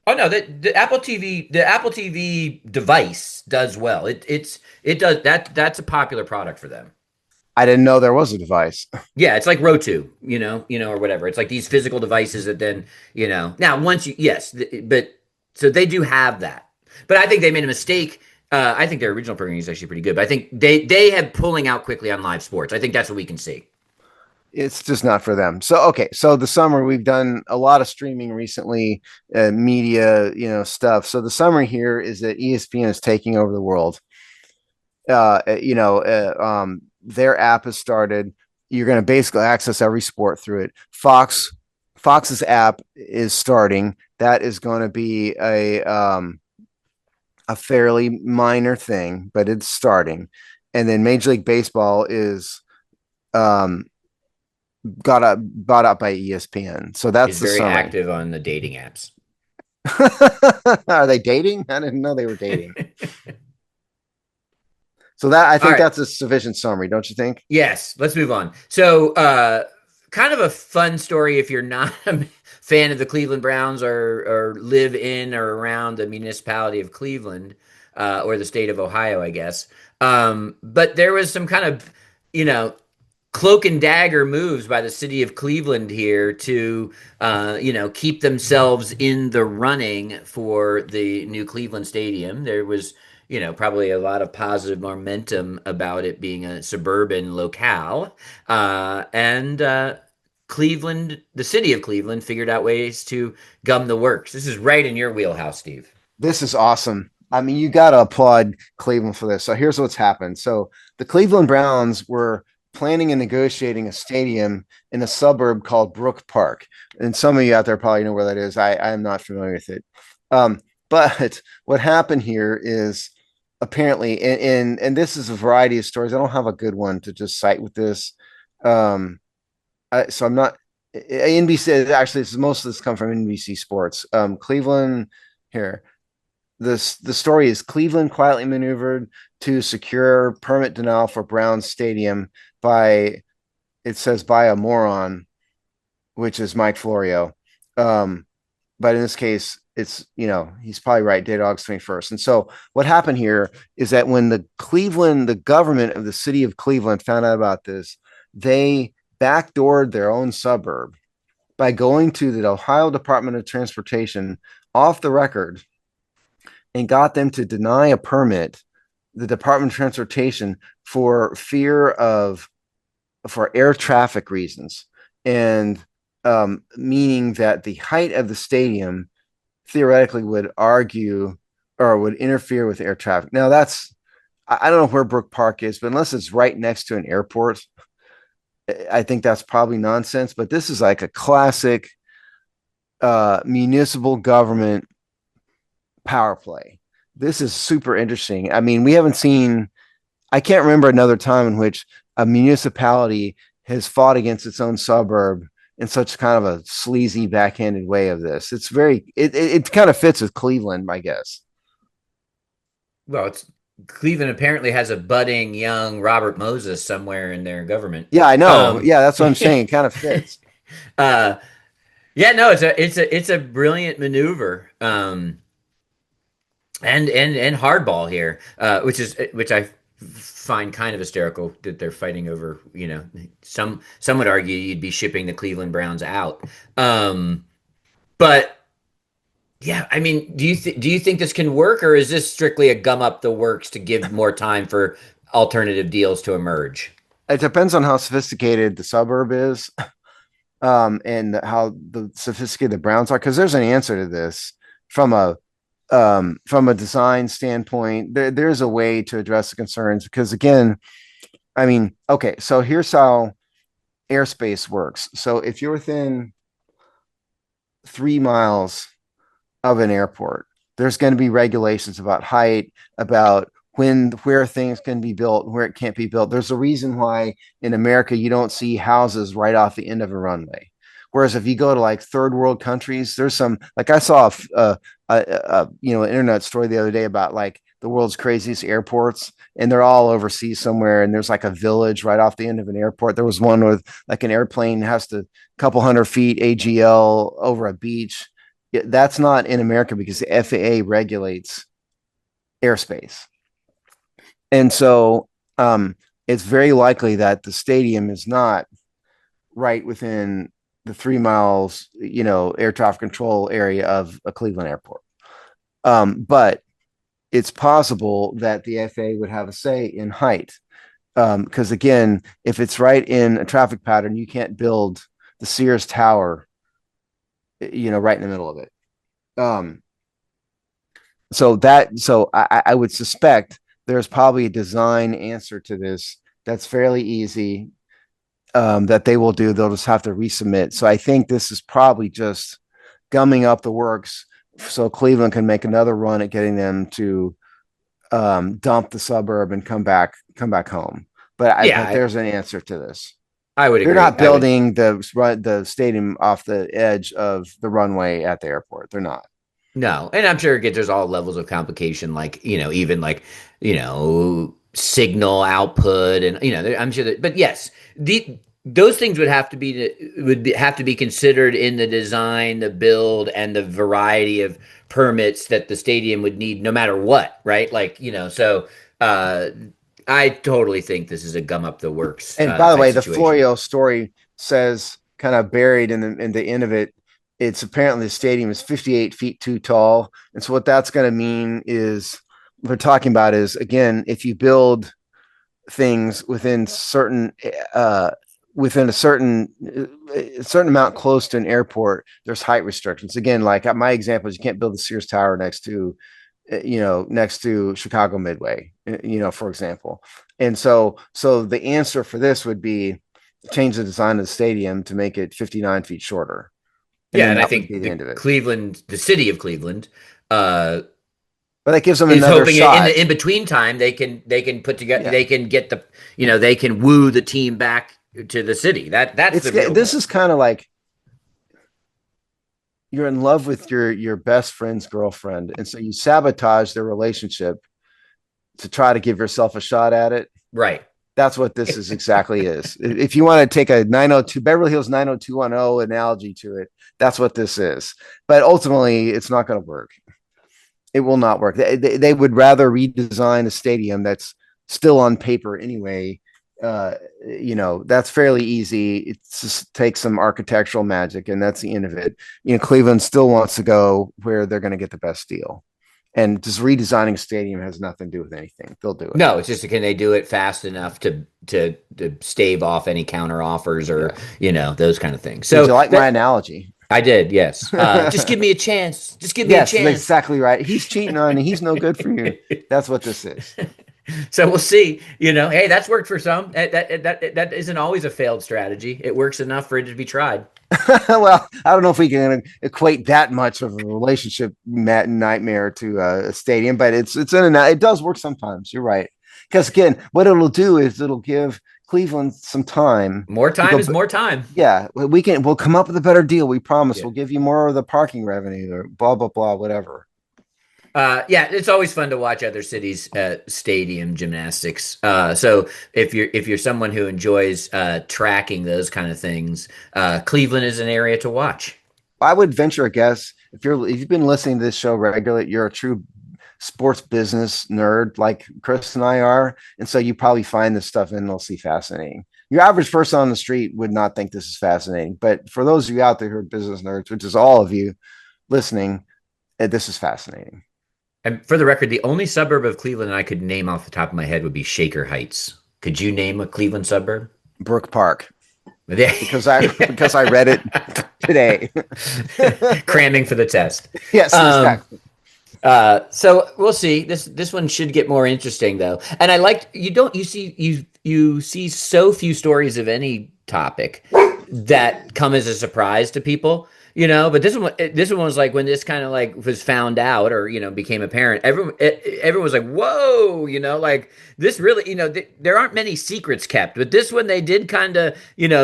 Oh no, the Apple TV device does well. It does that's a popular product for them. I didn't know there was a device. Yeah, it's like Rotu, or whatever. It's like these physical devices that then, now once you, yes, but so they do have that. But I think they made a mistake. I think their original programming is actually pretty good, but I think they have pulling out quickly on live sports. I think that's what we can see. It's just not for them. So okay, so the summer we've done a lot of streaming recently, media, stuff. So the summary here is that ESPN is taking over the world. Their app has started. You're going to basically access every sport through it. Fox's app is starting. That is going to be a fairly minor thing, but it's starting. And then Major League Baseball is um, got up bought up by ESPN. So Is that's the very summary. active on the dating apps. Are they dating? I didn't know they were dating. So that I All think right. that's a sufficient summary, don't you think? Yes, let's move on. So, kind of a fun story if you're not a fan of the Cleveland Browns or live in or around the municipality of Cleveland or the state of Ohio, I guess. But there was some kind of, you know, cloak and dagger moves by the city of Cleveland here to, keep themselves in the running for the new Cleveland Stadium. There was, probably a lot of positive momentum about it being a suburban locale. And Cleveland, the city of Cleveland, figured out ways to gum the works. This is right in your wheelhouse, Steve. This is awesome. I mean, you got to applaud Cleveland for this. So here's what's happened. So the Cleveland Browns were planning and negotiating a stadium in a suburb called Brook Park. And some of you out there probably know where that is. I am not familiar with it. But what happened here is apparently, and this is a variety of stories. I don't have a good one to just cite with this. So I'm not. NBC actually, most of this come from NBC Sports. Cleveland here. The story is Cleveland quietly maneuvered to secure permit denial for Browns Stadium by, it says, by a moron, which is Mike Florio. But in this case, it's, he's probably right, date August 21st. And so what happened here is that when the government of the city of Cleveland found out about this, they backdoored their own suburb by going to the Ohio Department of Transportation off the record and got them to deny a permit, the Department of Transportation, for air traffic reasons, and meaning that the height of the stadium theoretically would argue or would interfere with air traffic. Now I don't know where Brook Park is, but unless it's right next to an airport, I think that's probably nonsense. But this is like a classic municipal government power play. This is super interesting. I mean, I can't remember another time in which a municipality has fought against its own suburb in such kind of a sleazy, backhanded way of this. It kind of fits with Cleveland, I guess. Well, it's Cleveland apparently has a budding young Robert Moses somewhere in their government. Yeah, I know. Um, Yeah, that's what I'm saying. It kind of fits. uh, yeah, no, it's a brilliant maneuver. And hardball here, which I find kind of hysterical that they're fighting over, some would argue you'd be shipping the Cleveland Browns out. But yeah, I mean, do you think this can work, or is this strictly a gum up the works to give more time for alternative deals to emerge? It depends on how sophisticated the suburb is, and how the sophisticated the Browns are, because there's an answer to this from a design standpoint. There's a way to address the concerns, because again, I mean, okay, so here's how airspace works. So if you're within 3 miles of an airport, there's going to be regulations about height, about where things can be built, where it can't be built. There's a reason why in America you don't see houses right off the end of a runway. Whereas if you go to like third world countries, there's some, like I saw an internet story the other day about like the world's craziest airports, and they're all overseas somewhere, and there's like a village right off the end of an airport. There was one with like an airplane has to couple 100 feet AGL over a beach. That's not in America because the FAA regulates airspace. And so it's very likely that the stadium is not right within the 3 miles, air traffic control area of a Cleveland airport. But it's possible that the FAA would have a say in height. Because again, if it's right in a traffic pattern, you can't build the Sears Tower, right in the middle of it. So I would suspect there's probably a design answer to this that's fairly easy, that they will do. They'll just have to resubmit. So I think this is probably just gumming up the works so Cleveland can make another run at getting them to dump the suburb and come back home. But there's an answer to this. I would They're agree. not building the stadium off the edge of the runway at the airport. They're not. No, and I'm sure there's all levels of complication, like even like signal output, and I'm sure that. But yes, those things have to be considered in the design, the build, and the variety of permits that the stadium would need, no matter what, right? Like so. I totally think this is a gum up the works. And by the type way, the situation. Florio story says, kind of buried in the end of it, it's apparently the stadium is 58 feet too tall. And so what that's going to mean is, what they're talking about is, again, if you build things within a certain amount close to an airport, there's height restrictions. Again, like my example is, you can't build the Sears Tower next to Chicago Midway, for example. And so the answer for this would be change the design of the stadium to make it 59 feet shorter. Yeah, and I that would think be the end of it. the city of Cleveland, uh, But that gives them is another hoping shot. in the in between time they can put together, Yeah. they can get they can woo the team back to the city. That's the real This goal. is kind of like you're in love with your best friend's girlfriend, and so you sabotage their relationship to try to give yourself a shot at it. Right. That's what this is exactly is. If you want to take a 902 Beverly Hills 90210 analogy to it, that's what this is. But ultimately, it's not going to work. It will not work. They would rather redesign a stadium that's still on paper anyway. That's fairly easy. It just takes some architectural magic, and that's the end of it. Cleveland still wants to go where they're going to get the best deal. And just redesigning a stadium has nothing to do with anything. They'll do it. No, it's just, can they do it fast enough to stave off any counter offers, or those kind of things. So did you like my analogy? I did, yes. Just give me a chance. Just give me a chance. Yes, exactly right. He's cheating on you. He's no good for you. That's what this is. So we'll see. Hey, that's worked for some. That isn't always a failed strategy. It works enough for it to be tried. Well, I don't know if we can equate that much of a relationship nightmare to a stadium, but it does work sometimes. You're right. Because again, what it'll do is it'll give Cleveland some time. More time is more time. Yeah, we'll come up with a better deal. We promise. Yeah. We'll give you more of the parking revenue, or blah blah blah, whatever. Yeah, it's always fun to watch other cities' stadium gymnastics. So if you're someone who enjoys tracking those kind of things, Cleveland is an area to watch. I would venture a guess, if you've been listening to this show regularly, you're a true sports business nerd like Chris and I are. And so you probably find this stuff endlessly fascinating. Your average person on the street would not think this is fascinating. But for those of you out there who are business nerds, which is all of you listening, this is fascinating. And for the record, the only suburb of Cleveland I could name off the top of my head would be Shaker Heights. Could you name a Cleveland suburb? Brook Park. Yeah. because I read it today. Cramming for the test. Yes, exactly. So we'll see. This one should get more interesting though. And I liked you see so few stories of any topic that come as a surprise to people, but this one was like when this kind of like was found out or became apparent, everyone was like, whoa, like this really, there aren't many secrets kept, but this one they did kind of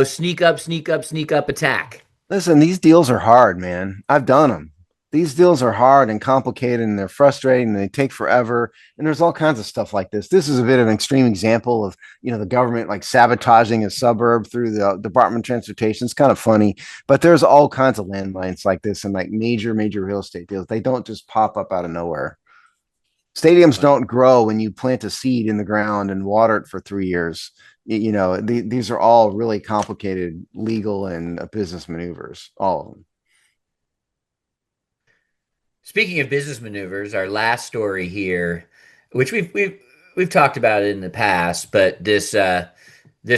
sneak up attack. Listen, these deals are hard, man. I've done them. These deals are hard and complicated, and they're frustrating, and they take forever. And there's all kinds of stuff like this. This is a bit of an extreme example of the government like sabotaging a suburb through the Department of Transportation. It's kind of funny, but there's all kinds of landmines like this and like major real estate deals. They don't just pop up out of nowhere. Stadiums don't grow when you plant a seed in the ground and water it for 3 years. These are all really complicated legal and business maneuvers, all of them. Speaking of business maneuvers, our last story here, which we've talked about it in the past, but this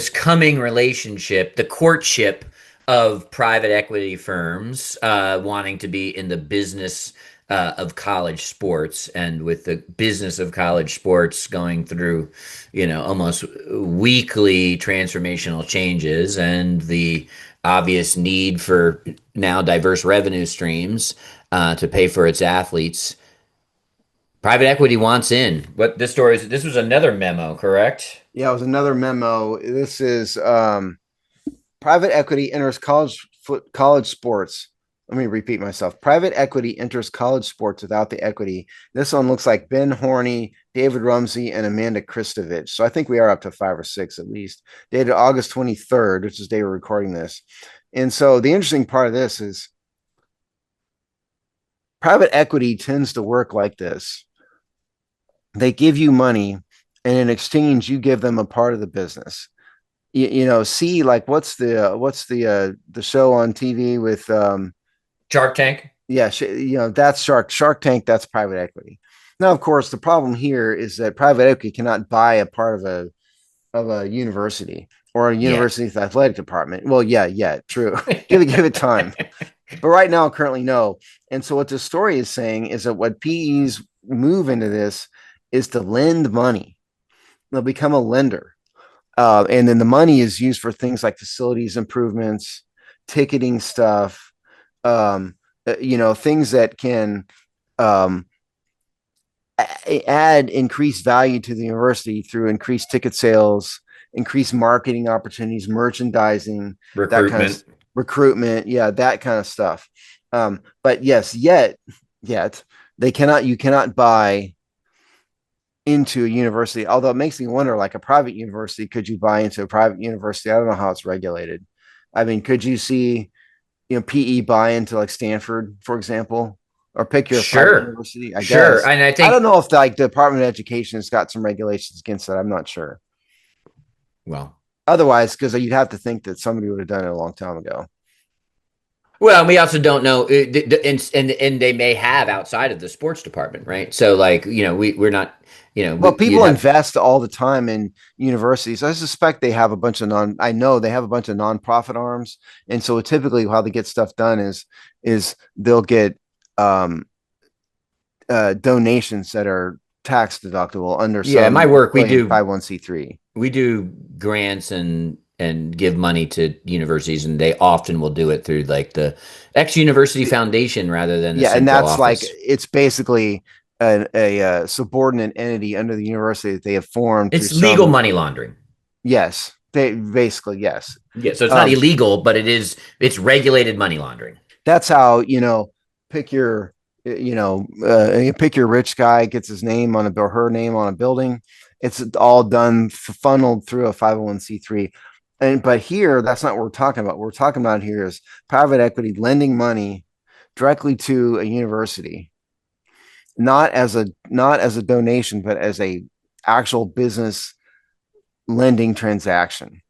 coming relationship, the courtship of private equity firms wanting to be in the business of college sports, and with the business of college sports going through, almost weekly transformational changes, and the obvious need for now diverse revenue streams to pay for its athletes. Private equity wants in. What this story is? This was another memo, correct? Yeah, it was another memo. This is private equity enters college sports. Let me repeat myself. Private equity enters college sports without the equity. This one looks like Ben Horney, David Rumsey, and Amanda Kristovich. So I think we are up to 5 or 6 at least. Dated August 23rd, which is the day we're recording this. And so the interesting part of this is private equity tends to work like this. They give you money, and in exchange, you give them a part of the business. See, like what's the show on TV with Shark Tank? Yeah, that's Shark Tank. That's private equity. Now, of course, the problem here is that private equity cannot buy a part of a university or a university's athletic department. Well, yeah, true. give it time. But right now, currently, no. And so what this story is saying is that what PEs move into this is to lend money. They'll become a lender. And then the money is used for things like facilities improvements, ticketing stuff, things that can add increased value to the university through increased ticket sales, increased marketing opportunities, merchandising, recruitment, that kind of stuff. But yes, yet you cannot buy into a university, although it makes me wonder, like a private university, could you buy into a private university? I don't know how it's regulated. I mean, could you see PE buy into like Stanford, for example, or pick your private university? I guess. And I don't know if like the Department of Education has got some regulations against that. I'm not sure. Well, otherwise, because you'd have to think that somebody would have done it a long time ago. Well, we also don't know, and they may have outside of the sports department, right? So, like, we're not, Well, people invest all the time in universities. I suspect they have a bunch of I know they have a bunch of nonprofit arms, and so typically how they get stuff done is they'll get donations that are tax deductible under my work we do 501c3. We do grants and give money to universities, and they often will do it through like the X University Foundation rather than and that's office. Like it's basically a subordinate entity under the university that they have formed. It's legal money laundering. Yes, they basically yes. Yeah, so it's not illegal, but it's regulated money laundering. That's how pick your pick your rich guy gets his name on or her name on a building. It's all done funneled through a 501c3. But here, that's not what we're talking about. What we're talking about here is private equity lending money directly to a university. not as a donation, but as a actual business lending transaction.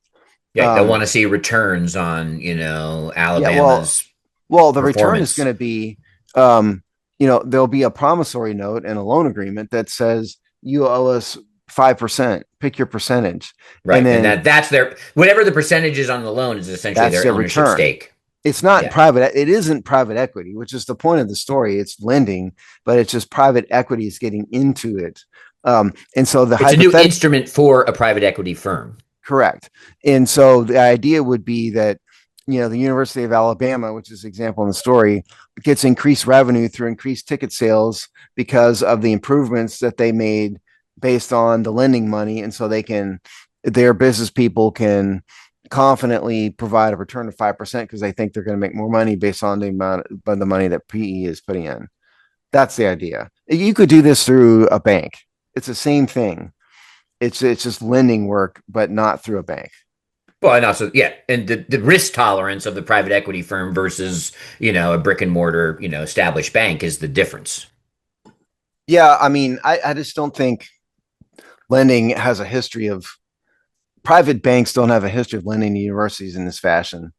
Yeah, they'll want to see returns on, Yeah, Alabama's the return is going performance. to be, there'll be a promissory note and a loan agreement that says you owe us 5%. Pick your percentage, and Right. And then that's their whatever the percentage is on the loan is essentially that's their their ownership return. stake. It's not Yeah. private. It isn't private equity, which is the point of the story. It's lending, but it's just private equity is getting into it. And so the It's a new hypothetical, instrument for a private equity firm. correct. And so the idea would be that, the University of Alabama, which is an example in the story, gets increased revenue through increased ticket sales because of the improvements that they made based on the lending money. And so their business people can confidently provide a return of 5% because they think they're going to make more money based on the amount of the money that PE is putting in. That's the idea. You could do this through a bank. It's the same thing. It's just lending work, but not through a bank. Well, and also, yeah, and the risk tolerance of the private equity firm versus, a brick and mortar, established bank is the difference. Yeah, I mean, I just don't think lending has a history of private banks don't have a history of lending to universities in this fashion.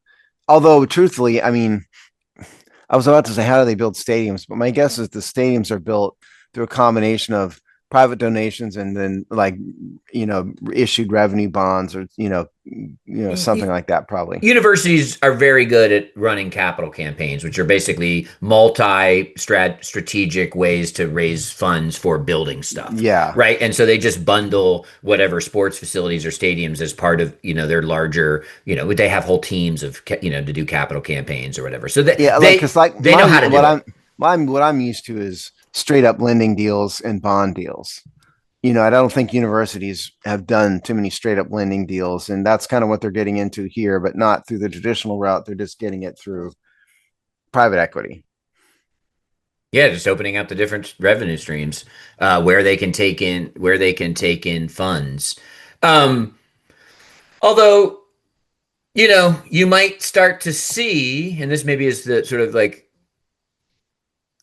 Although, truthfully, I mean, I was about to say, how do they build stadiums? But my guess is the stadiums are built through a combination of private donations and then issued revenue bonds or something like that, probably. Universities are very good at running capital campaigns, which are basically multi-strategic ways to raise funds for building stuff, Yeah, right? And so they just bundle whatever sports facilities or stadiums as part of, their larger, they have whole teams of, to do capital campaigns or whatever. So yeah, they because like they know how to do it. what I'm used to is straight up lending deals and bond deals. I don't think universities have done too many straight up lending deals, and that's kind of what they're getting into here, but not through the traditional route. They're just getting it through private equity. Yeah, just opening up the different revenue streams where they can take in funds. Um, although you might start to see, and this maybe is the sort of like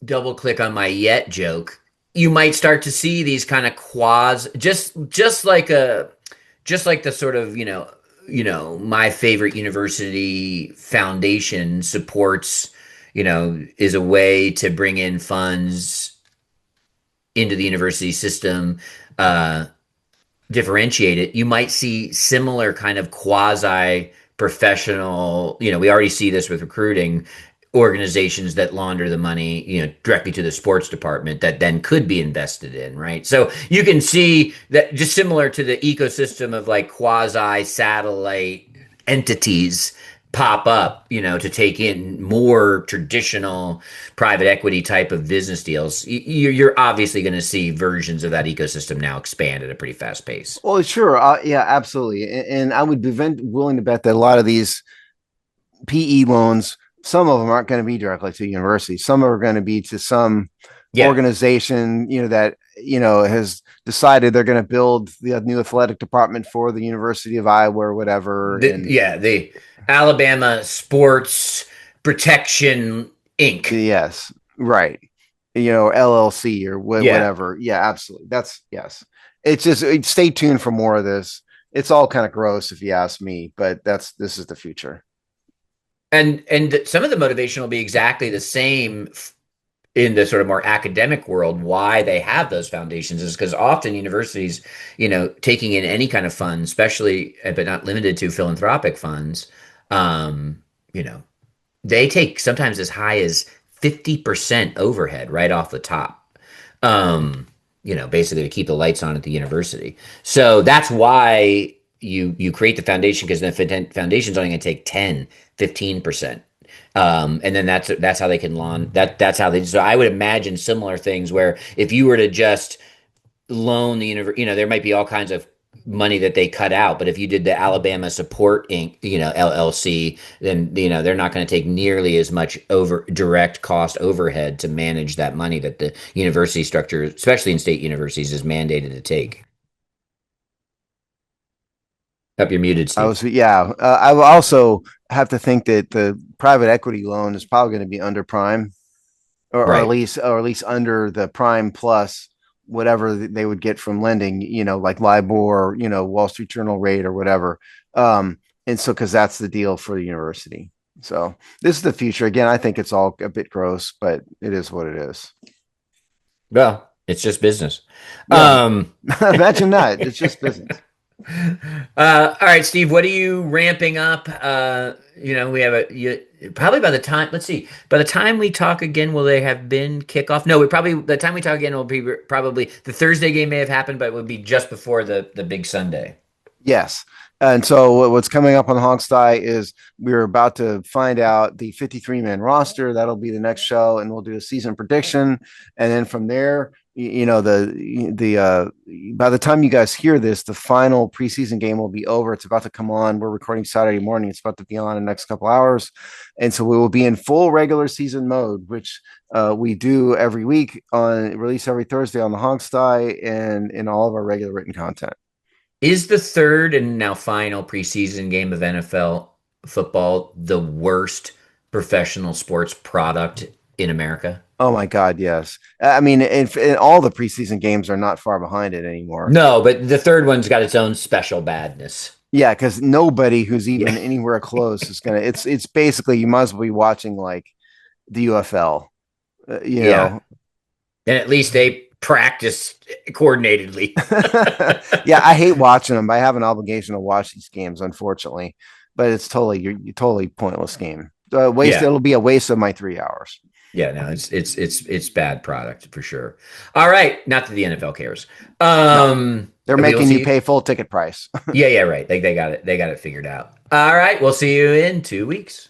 double click on my yet joke. You might start to see these kind of quasi, just like the sort of my favorite university foundation supports, is a way to bring in funds into the university system, uh, differentiate it. You might see similar kind of quasi professional, we already see this with recruiting organizations that launder the money, directly to the sports department that then could be invested in, right? So you can see that just similar to the ecosystem of like quasi satellite entities pop up, to take in more traditional private equity type of business deals. You're obviously going to see versions of that ecosystem now expand at a pretty fast pace. Well, sure. Yeah, absolutely. And I would be willing to bet that a lot of these PE loans, some of them aren't going to be directly to universities. Some are going to be to some Yeah. organization, that, has decided they're going to build the new athletic department for the University of Iowa or whatever. And The Alabama Sports Protection Inc. yes, right. LLC or Yeah. whatever. Yeah, absolutely. That's yes. It's just stay tuned for more of this. It's all kind of gross if you ask me, but this is the future. And some of the motivation will be exactly the same in the sort of more academic world. Why they have those foundations is because often universities, taking in any kind of fund, especially but not limited to philanthropic funds, um, you know, they take sometimes as high as 50% overhead right off the top. Um, basically to keep the lights on at the university. So that's why you create the foundation, because the foundation is only going to take 10, 15%. And then that's how they can launch that's how they, so I would imagine similar things where if you were to just loan the university, there might be all kinds of money that they cut out. But if you did the Alabama Support Inc., LLC, then they're not going to take nearly as much over direct cost overhead to manage that money that the university structure, especially in state universities, is mandated to take. Up, you're muted, Steve. I will also have to think that the private equity loan is probably going to be under prime. or Right. at least under the prime plus whatever they would get from lending, like LIBOR, or, Wall Street Journal rate or whatever. And so, because that's the deal for the university. So this is the future. Again, I think it's all a bit gross, but it is what it is. Well, it's just business. Yeah. Um, Imagine that. It's just business. all right, Steve, what are you ramping up? We have probably by the time, let's see, by the time we talk again, will they have been kickoff? No, the time we talk again will be probably the Thursday game may have happened, but it would be just before the big Sunday. Yes. And so what's coming up on Hogsty is we're about to find out the 53-man roster. That'll be the next show, and we'll do a season prediction. And then from there, by the time you guys hear this, the final preseason game will be over. It's about to come on. We're recording Saturday morning. It's about to be on in the next couple hours. And so we will be in full regular season mode, which we do every week release every Thursday on the Hogsty and in all of our regular written content. Is the third and now final preseason game of NFL football the worst professional sports product in America? Oh my God, yes. I mean, and all the preseason games are not far behind it anymore. No, but the third one's got its own special badness. Yeah, because nobody who's even Yeah. anywhere close is gonna. It's basically you might as well be watching like the UFL. Yeah. And at least they practice coordinatedly. Yeah, I hate watching them. I have an obligation to watch these games, unfortunately, but it's you're totally pointless game. Yeah. It'll be a waste of my 3 hours. Yeah, no, it's bad product for sure. All right, not that the NFL cares. No, they're Okay, making you pay full ticket price. Yeah, right. They got it. They got it figured out. All right, we'll see you in 2 weeks.